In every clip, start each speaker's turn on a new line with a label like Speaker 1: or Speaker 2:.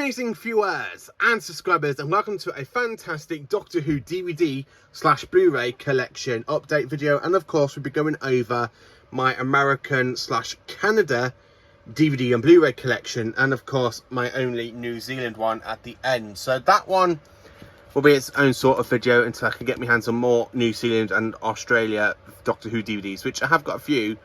Speaker 1: amazing viewers and subscribers, and welcome to a fantastic Doctor Who DVD / Blu-ray collection update video. And of course we'll be going over my American / Canada DVD and Blu-ray collection, and of course my only New Zealand one at the end. So that one will be its own sort of video until I can get my hands on more New Zealand and Australia Doctor Who DVDs, which I have got a few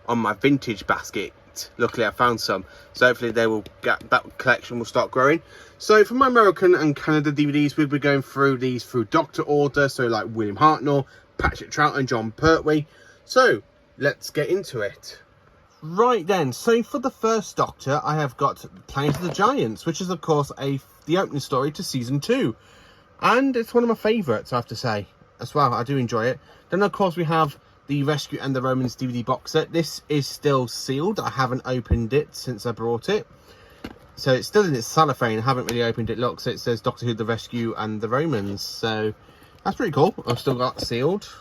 Speaker 1: on my vintage basket. Luckily I found some, so hopefully they will get, that collection will start growing. So for my American and Canada DVDs, we'll be going through these through Doctor order, so like William Hartnell, Patrick Troughton, John Pertwee. So let's get into it. Right then, so for the first Doctor, I have got Planet of the Giants, which is of course the opening story to season 2, and it's one of my favourites, I have to say as well. I do enjoy it. Then of course we have the Rescue and the Romans DVD box set. This is still sealed. I haven't opened it since I brought it, so it's still in its cellophane. I haven't really opened it. Look, so it says Doctor Who, the Rescue and the Romans, so that's pretty cool. I've still got sealed.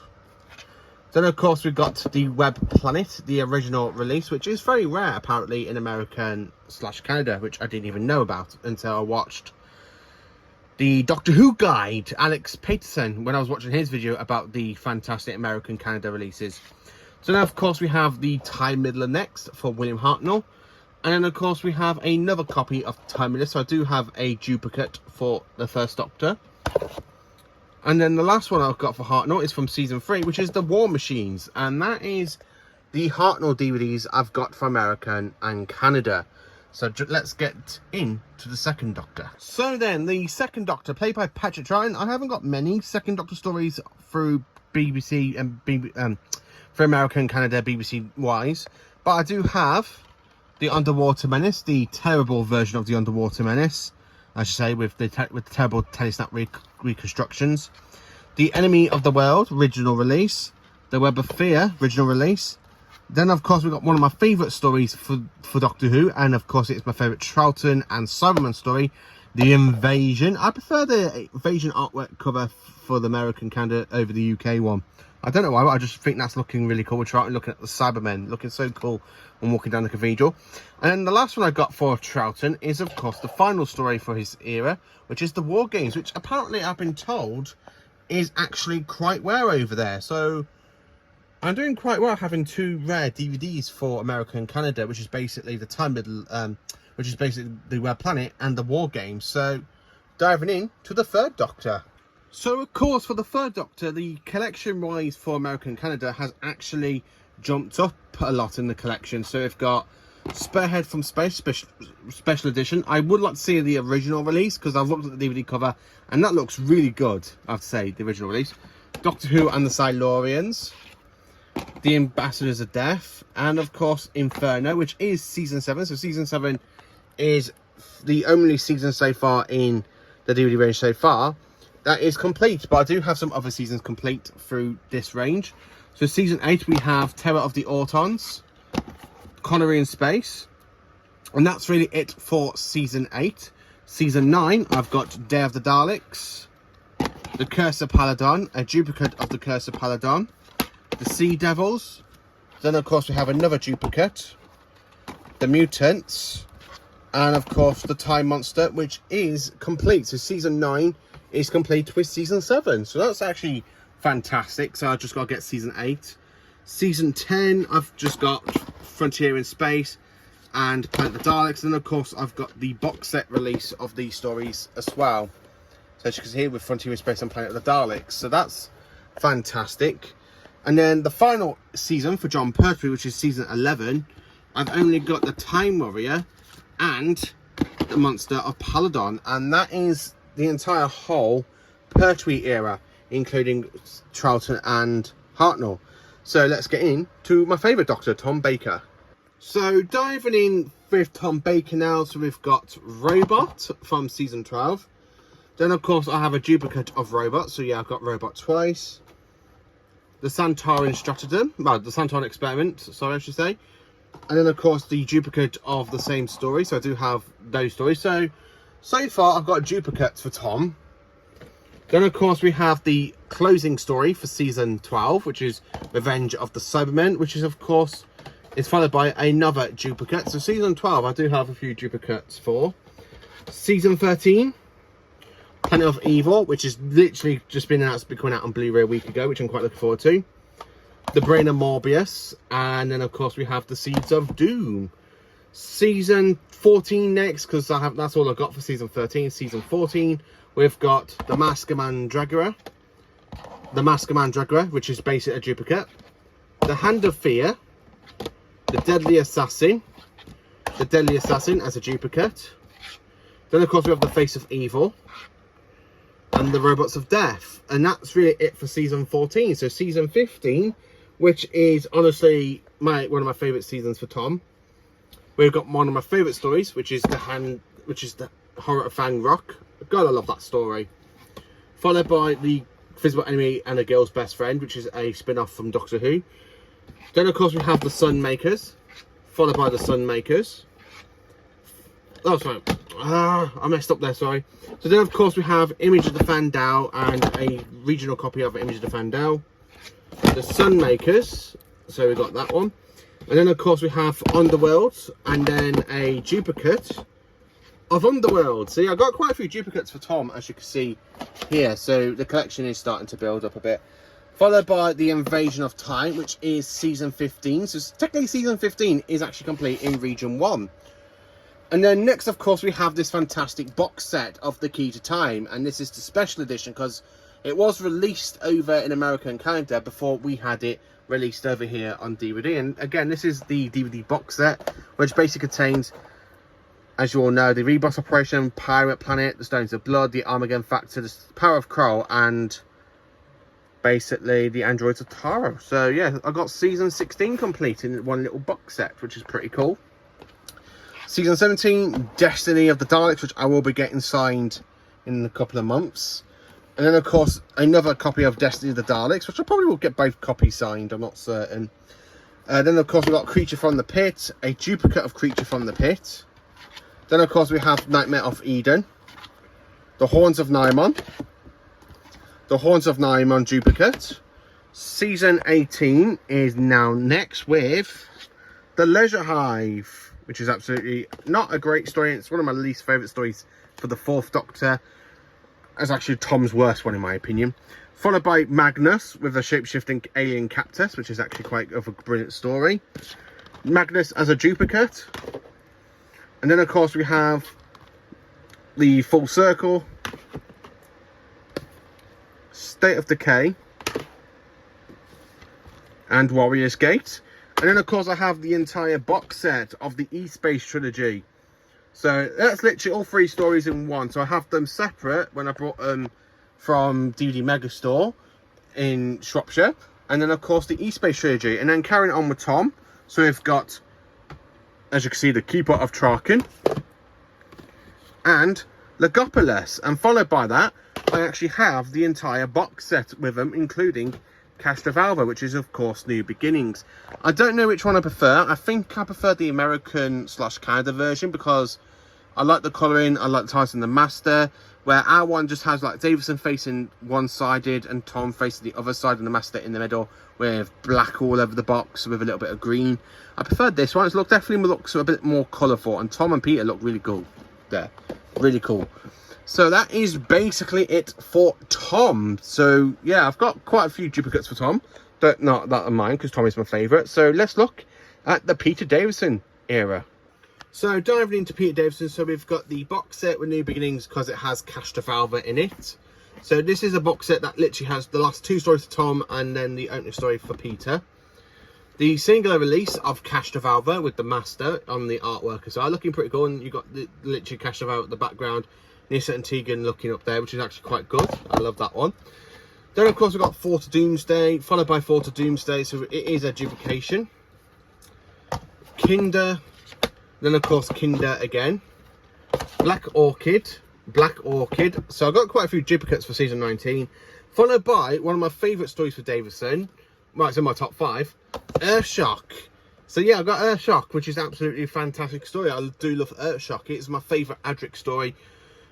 Speaker 1: Then of course we've got the Web Planet, the original release, which is very rare apparently in American / Canada, which I didn't even know about until I watched the Doctor Who guide, Alex Peterson, when I was watching his video about the fantastic American Canada releases. So now of course we have the Time Midler next for William Hartnell, and then of course we have another copy of Time Midler. So I do have a duplicate for the first Doctor, and then the last one I've got for Hartnell is from season 3, which is the War Machines, and that is the Hartnell DVDs I've got for American and Canada. So let's get into the second Doctor. So then, the second Doctor, played by Patrick Troughton. I haven't got many second Doctor stories through BBC and for American and Canada BBC wise, but I do have the Underwater Menace, the terrible version of the Underwater Menace, I should say, with the terrible telesnap reconstructions. The Enemy of the World original release, the Web of Fear original release. Then of course we've got one of my favourite stories for Doctor Who, and of course it's my favourite Troughton and Cyberman story, The Invasion. I prefer the Invasion artwork cover for the American Canada over the UK one. I don't know why, but I just think that's looking really cool with Troughton looking at the Cybermen, looking so cool when walking down the cathedral. And then the last one I got for Troughton is of course the final story for his era, which is the War Games, which apparently I've been told is actually quite rare over there. So I'm doing quite well having two rare DVDs for America and Canada, which is basically the Time Middle, which is basically the Web Planet and the War Games. So diving in to the third Doctor. So of course for the third Doctor, the collection wise for America and Canada has actually jumped up a lot in the collection. So we've got Spearhead from Space special edition. I would like to see the original release because I've looked at the DVD cover and that looks really good, I have to say, the original release. Doctor Who and the Silurians, The Ambassadors of Death, and of course Inferno, which is season 7. So season 7 is the only season so far in the DVD range so far that is complete, but I do have some other seasons complete through this range. So season 8 we have Terror of the Autons, Connery in Space, and that's really it for season 8. Season 9 I've got Day of the Daleks, The Curse of Paladon, a duplicate of The Curse of Paladon, The Sea Devils. Then of course we have another duplicate, The Mutants, and of course the Time Monster, which is complete. So season 9 is complete with season 7, so that's actually fantastic. So I've just got to get season 8. Season 10 I've just got Frontier in Space and Planet of the Daleks, and of course I've got the box set release of these stories as well, so as you can see here with Frontier in Space and Planet of the Daleks. So that's fantastic. And then the final season for John Pertwee, which is season 11, I've only got the Time Warrior and the Monster of Paladon, and that is the entire whole Pertwee era, including Troughton and Hartnell. So let's get into my favourite Doctor, Tom Baker. So diving in with Tom Baker now, so we've got Robot from season 12. Then of course I have a duplicate of Robot, so yeah, I've got Robot twice. The Santorin Stratagem, well, the Santorin Experiment, sorry I should say. And then of course the duplicate of the same story, so I do have those stories. So far I've got duplicates for Tom. Then of course we have the closing story for season 12, which is Revenge of the Cybermen, which is of course is followed by another duplicate. So season 12 I do have a few duplicates for. Season 13, Planet of Evil, which is literally just been announced to be coming out on Blu-ray a week ago, which I'm quite looking forward to. The Brain of Morbius, and then of course we have the Seeds of Doom. Season 14 next, because that's all I got for season 13. Season 14, we've got the Mask of Mandragora, which is basically a duplicate. The Hand of Fear, the Deadly Assassin as a duplicate. Then of course we have the Face of Evil, and the Robots of Death, and that's really it for season 14. So season 15, which is honestly one of my favourite seasons for Tom. We've got one of my favourite stories, which is the Horror of Fang Rock. God, I love that story. Followed by the Visible Enemy and a Girl's Best Friend, which is a spin-off from Doctor Who. Then of course we have the Sunmakers, followed by the Sunmakers. Oh, sorry. I messed up there, sorry. So then, of course, we have Image of the Fandao and a regional copy of Image of the Fandao. The Sunmakers. So we got that one. And then, of course, we have Underworld and then a duplicate of Underworld. So, yeah, I've got quite a few duplicates for Tom, as you can see here. So the collection is starting to build up a bit. Followed by the Invasion of Time, which is season 15. So technically, season 15 is actually complete in region 1. And then next, of course, we have this fantastic box set of The Key to Time. And this is the special edition because it was released over in America and Canada before we had it released over here on DVD. And again, this is the DVD box set, which basically contains, as you all know, the Reboot Operation, Pirate Planet, the Stones of Blood, the Armageddon Factor, the Power of Kroll, and basically the Androids of Taro. So yeah, I got season 16 complete in one little box set, which is pretty cool. Season 17, Destiny of the Daleks, which I will be getting signed in a couple of months. And then, of course, another copy of Destiny of the Daleks, which I probably will get both copies signed, I'm not certain. Then, of course, we've got Creature from the Pit, a duplicate of Creature from the Pit. Then, of course, we have Nightmare of Eden, the Horns of Naimon, duplicate. Season 18 is now next with The Leisure Hive, which is absolutely not a great story. It's one of my least favourite stories for the 4th Doctor. It's actually Tom's worst one, in my opinion. Followed by Magnus with a shape-shifting alien cactus, which is actually quite of a brilliant story. Magnus as a duplicate. And then, of course, we have the Full Circle, State of Decay, and Warrior's Gate. And then, of course, I have the entire box set of the E-Space trilogy. So that's literally all 3 stories in one. So I have them separate when I brought them from DVD Megastore in Shropshire. And then, of course, the E-Space trilogy. And then carrying on with Tom. So we've got, as you can see, the Keeper of Traken and Legopolis. And followed by that, I actually have the entire box set with them, including Castrovalva, which is of course New Beginnings. I don't know which one I prefer. I think I prefer the American / Canada version because I like the colouring, I like the Tyson the Master, where our one just has like Davison facing one-sided and Tom facing the other side and the Master in the middle with black all over the box with a little bit of green. I prefer this one. It definitely looks a bit more colourful, and Tom and Peter look really cool there. Really cool. So that is basically it for Tom. So yeah, I've got quite a few duplicates for Tom, but not that of mine because Tom is my favourite. So let's look at the Peter Davison era. So diving into Peter Davison, so we've got the box set with New Beginnings because it has Castrovalva in it. So this is a box set that literally has the last 2 stories for Tom and then the opening story for Peter. The singular release of Castrovalva with the Master on the artwork as well, looking pretty cool, and you've got literally Castrovalva at the background. Nissa and Tegan looking up there, which is actually quite good. I love that one. Then, of course, we've got Fort of Doomsday, followed by Fort of Doomsday, so it is a duplication. Kinder, then, of course, Kinder again. Black Orchid. So I've got quite a few duplicates for season 19, followed by one of my favourite stories for Davison. Right, it's in my top 5. Earthshock. So yeah, I've got Earthshock, which is absolutely a fantastic story. I do love Earthshock. It's my favourite Adric story.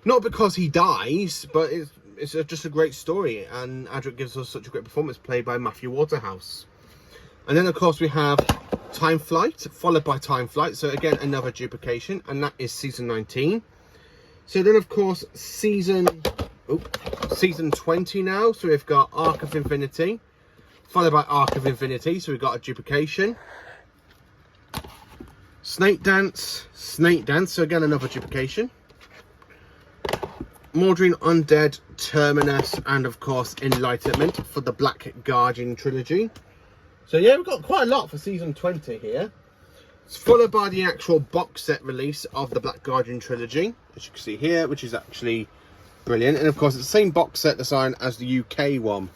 Speaker 1: Not because he dies, but it's just a great story, and Adric gives us such a great performance, played by Matthew Waterhouse. And then, of course, we have Time Flight, followed by Time Flight. So again, another duplication, and that is season 19. So then, of course, season 20 now. So we've got Arc of Infinity, followed by Arc of Infinity. So we've got a duplication. Snake Dance. So again, another duplication. Mordrin Undead, Terminus, and of course Enlightenment for the Black Guardian trilogy. So yeah, we've got quite a lot for season 20 here. It's followed by the actual box set release of the Black Guardian trilogy, as you can see here, which is actually brilliant. And of course, it's the same box set design as the UK one.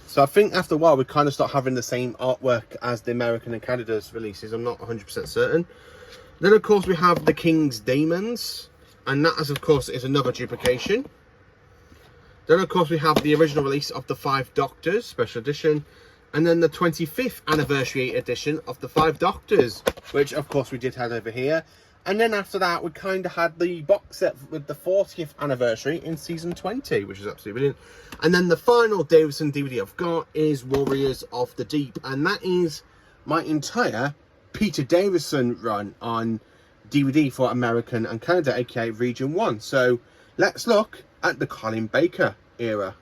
Speaker 1: So I think after a while, we kind of start having the same artwork as the American and Canada's releases. I'm not 100% certain. Then of course, we have the King's Daemons, and that, as of course, is another duplication. Then of course, we have the original release of the 5 Doctors special edition, and then the 25th anniversary edition of the 5 Doctors, which of course we did have over here. And then after that, we kind of had the box set with the 40th anniversary in season 20, which is absolutely brilliant. And then the final Davison DVD I've got is Warriors of the Deep, and that is my entire Peter Davison run on DVD for American and Canada, aka Region 1. So let's look at the Colin Baker era.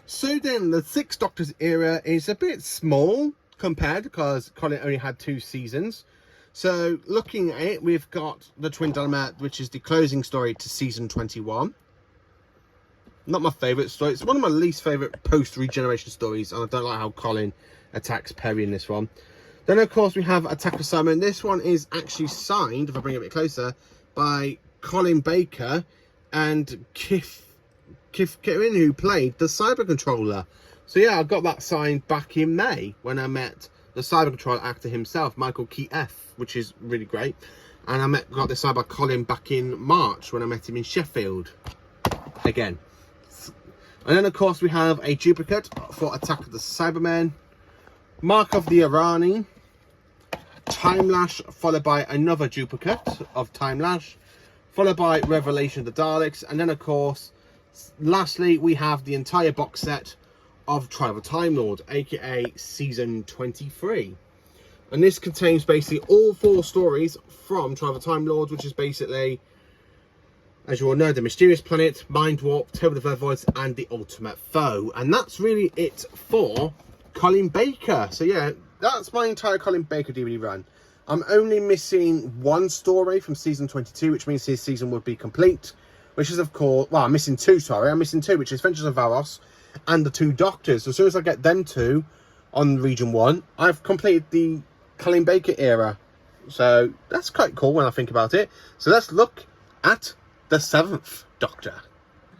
Speaker 1: So then the 6 Doctors era is a bit small compared, because Colin only had 2 seasons. So looking at it, we've got the Twin Dilemma, which is the closing story to season 21. Not my favourite story. It's one of my least favourite post-regeneration stories, and I don't like how Colin attacks Perry in this one. Then of course we have Attack of Simon. This one is actually signed, if I bring it a bit closer, by Colin Baker and Kif Kirin, who played the Cyber Controller. So yeah, I got that signed back in May when I met the Cyber Controller actor himself, Michael Keith, which is really great. And I got this signed by Colin back in March when I met him in Sheffield again. And then of course we have a duplicate for Attack of the Cybermen, Mark of the Irani, Time Lash, followed by another duplicate of Time Lash, followed by Revelation of the Daleks, and then of course lastly we have the entire box set of Tribal Time Lord, aka season 23. And this contains basically all 4 stories from Tribal Time Lord, which is basically, as you all know, The Mysterious Planet, Mind Warp, Tale of the Vervoids, and The Ultimate Foe. And that's really it for Colin Baker. So yeah, that's my entire Colin Baker DVD run. I'm only missing 1 story from season 22, which means his season would be complete, which is of course, well, I'm missing 2, sorry. I'm missing 2, which is Adventures of Varos and the 2 Doctors. So as soon as I get them 2 on Region 1, I've completed the Colin Baker era. So that's quite cool when I think about it. So let's look at the 7th Doctor.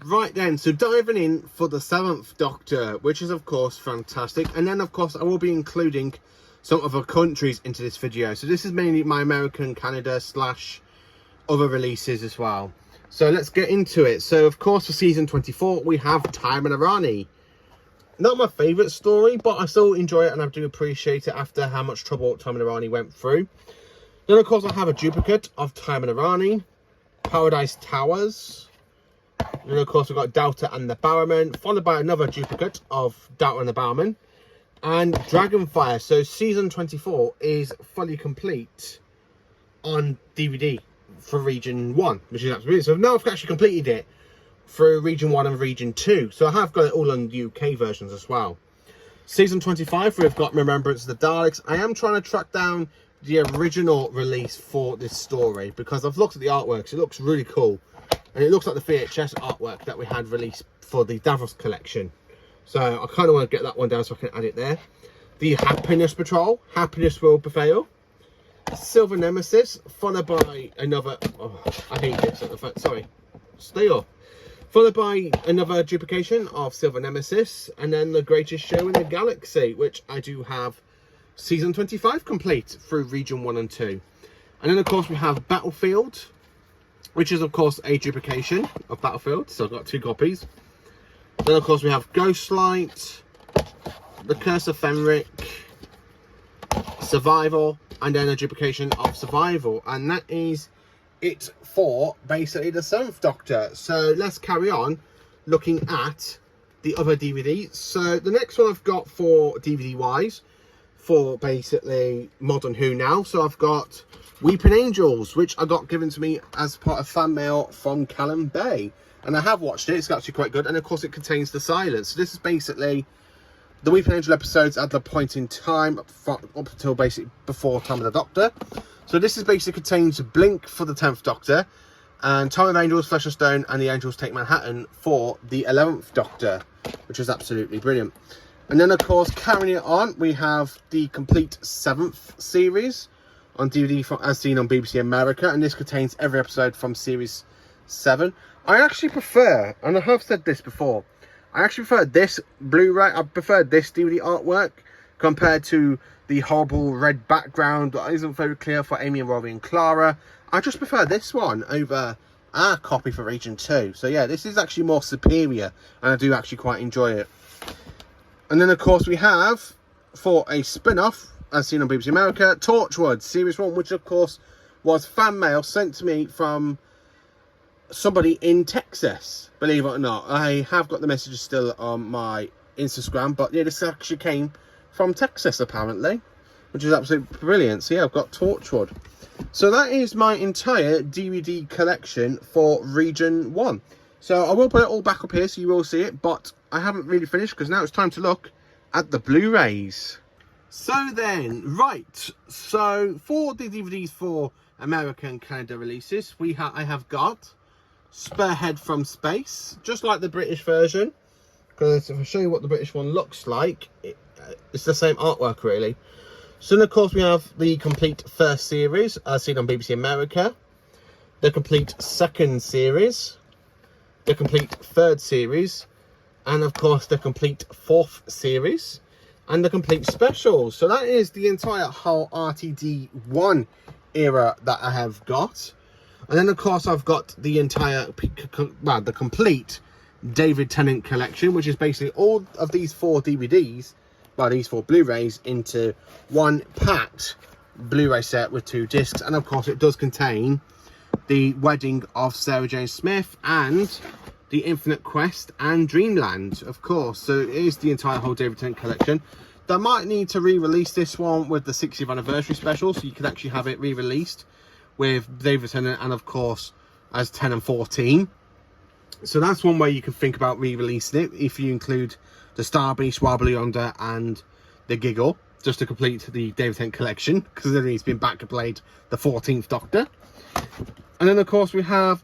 Speaker 1: Right then, so diving in for the 7th Doctor, which is of course fantastic. And then of course I will be including some other countries into this video. So this is mainly my American, Canada / other releases as well. So let's get into it. So of course for season 24 we have Time and Irani. Not my favourite story, but I still enjoy it and I do appreciate it after how much trouble Time and Irani went through. Then of course I have a duplicate of Time and Irani, Paradise Towers. And of course we've got Doubter and the Barrowman, followed by another duplicate of Doubter and the Barrowman, and Dragonfire. So season 24 is fully complete on DVD for Region 1, which is absolutely, so now I've actually completed it through Region 1 and Region 2. So I have got it all on the UK versions as well. Season 25, we've got Remembrance of the Daleks. I am trying to track down the original release for this story, because I've looked at the artworks. It looks really cool. And it looks like the VHS artwork that we had released for the Davos collection. So I kind of want to get that one down so I can add it there. The Happiness Patrol, Happiness Will Prevail. Silver Nemesis, followed by another, oh, I hate this, sorry, stay off. Followed by another duplication of Silver Nemesis, and then The Greatest Show in the Galaxy, which I do have season 25 complete through Region 1 and 2. And then of course we have Battlefield, which is of course a duplication of Battlefield, so I've got 2 copies. Then of course we have Ghostlight, The Curse of Fenric, Survival, and then a duplication of Survival. And that is it for basically the 7th Doctor. So let's carry on looking at the other DVDs. So the next one I've got for DVD wise for basically Modern Who now. So I've got Weeping Angels, which I got given to me as part of fan mail from Callum Bay. And I have watched it, it's actually quite good. And of course it contains The Silence. So this is basically the Weeping Angel episodes at the point in time up until basically before Time of the Doctor. So this is basically contains Blink for the 10th Doctor, and Time of Angels, Flesh of Stone, and the Angels Take Manhattan for the 11th Doctor, which is absolutely brilliant. And then, of course, carrying it on, we have the complete 7th series on DVD as seen on BBC America, and this contains every episode from Series 7. I actually prefer, and I have said this before, I actually prefer this Blu-ray, I prefer this DVD artwork compared to the horrible red background that isn't very clear for Amy and Rory and Clara. I just prefer this one over our copy for Region 2. So yeah, this is actually more superior, and I do actually quite enjoy it. And then of course we have, for a spin-off, as seen on BBC America, Torchwood Series 1, which of course was fan mail sent to me from somebody in Texas, believe it or not. I have got the messages still on my Instagram, but yeah, this actually came from Texas apparently, which is absolutely brilliant. So yeah, I've got Torchwood. So that is my entire DVD collection for Region 1. So I will put it all back up here so you will see it, but I haven't really finished because now it's time to look at the Blu-rays. So then, right, so for the DVDs for America and Canada releases, I have got Spearhead from Space, just like the British version, because if I show you what the British one looks like, it's the same artwork really. So then of course we have the complete first series as seen on BBC America, the complete second series, the complete third series, and of course the complete fourth series, and the complete specials. So that is the entire whole RTD1 era that I have got. And then of course I've got the entire, well, the complete David Tennant collection, which is basically all of these 4 DVDs, well, these 4 Blu-rays into one packed Blu-ray set with 2 discs. And of course it does contain the Wedding of Sarah Jane Smith and the Infinite Quest and Dreamland, of course. So it is the entire whole David Tennant collection. They might need to re-release this one with the 60th anniversary special, so you can actually have it re-released with David Tennant and of course as 10 and 14. So that's one way you can think about re-releasing it, if you include the Star Beast, Wobbly Yonder and the Giggle, just to complete the David Tennant collection, because then he's been back and played the 14th Doctor. And then of course we have,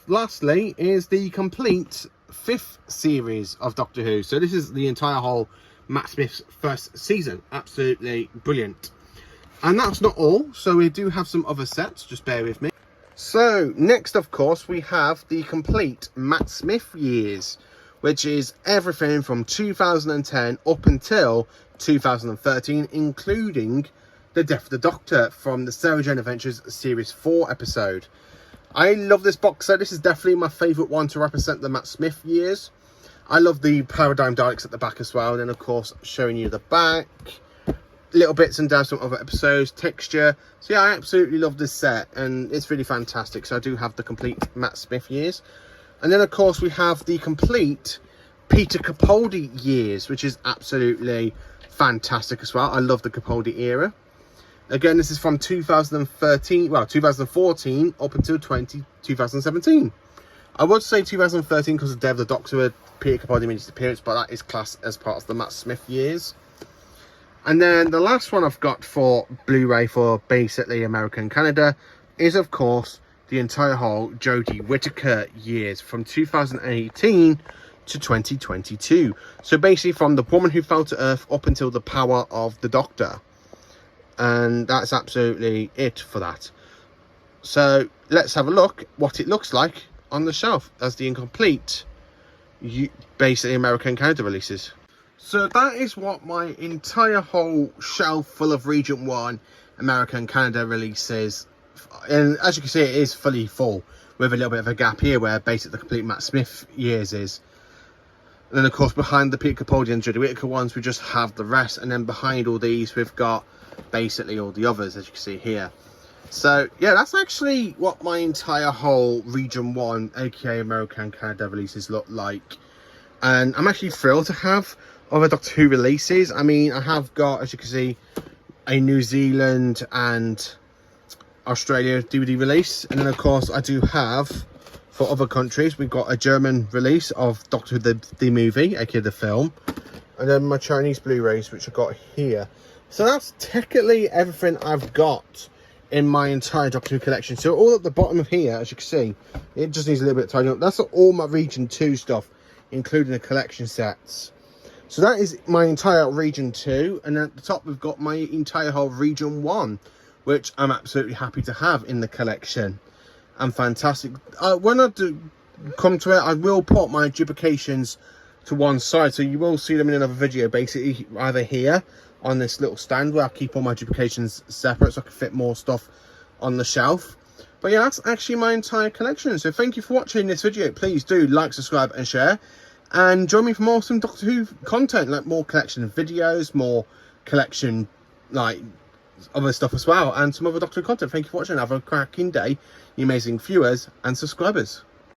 Speaker 1: lastly, is the complete 5th series of Doctor Who. So this is the entire whole Matt Smith's first season. Absolutely brilliant. And that's not all, so we do have some other sets, just bear with me. So next of course we have the complete Matt Smith years, which is everything from 2010 up until 2013, including the Death of the Doctor from the Sarah Jane Adventures Series 4 episode. I love this box set. This is definitely my favourite one to represent the Matt Smith years. I love the Paradigm Daleks at the back as well, and then of course showing you the back, little bits and dabs from other episodes, texture. So yeah, I absolutely love this set and it's really fantastic. So I do have the complete Matt Smith years. And then of course we have the complete Peter Capaldi years, which is absolutely fantastic as well. I love the Capaldi era. Again, this is from 2013, well, 2014 up until 2017. I would say 2013 because of Death of the Doctor, Peter Capaldi made his appearance, but that is classed as part of the Matt Smith years. And then the last one I've got for Blu-ray for basically America and Canada is, of course, the entire whole Jodie Whittaker years from 2018 to 2022. So basically from The Woman Who Fell to Earth up until The Power of the Doctor. And that's absolutely it for that. So let's have a look what it looks like on the shelf as the incomplete basically America and Canada releases. So that is what my entire whole shelf full of Region 1 America and Canada releases. And as you can see, it is fully full with a little bit of a gap here where basically the complete Matt Smith years is. And then of course behind the Peter Capaldi and Jodie Whittaker ones we just have the rest, and then behind all these we've got basically all the others, as you can see here. So yeah, that's actually what my entire whole Region 1 aka America and Canada releases look like. And I'm actually thrilled to have other Doctor Who releases. I mean, I have got, as you can see, a New Zealand and Australia DVD release, and then of course I do have for other countries, we've got a German release of Doctor Who the movie, aka the film, and then my Chinese Blu-rays which I got here. So that's technically everything I've got in my entire Doctor Who collection. So all at the bottom of here, as you can see, it just needs a little bit of tidying up. That's all my Region 2 stuff, including the collection sets. So that is my entire Region 2, and at the top we've got my entire whole Region 1, which I'm absolutely happy to have in the collection. And fantastic. When I do come to it, I will put my duplications to one side, so you will see them in another video, basically either here on this little stand where I keep all my duplications separate so I can fit more stuff on the shelf. But yeah, that's actually my entire collection. So thank you for watching this video. Please do like, subscribe and share, and join me for more awesome Doctor Who content, like more collection videos, more collection like other stuff as well, and some other Doctor Who content. Thank you for watching. Have a cracking day, you amazing viewers and subscribers.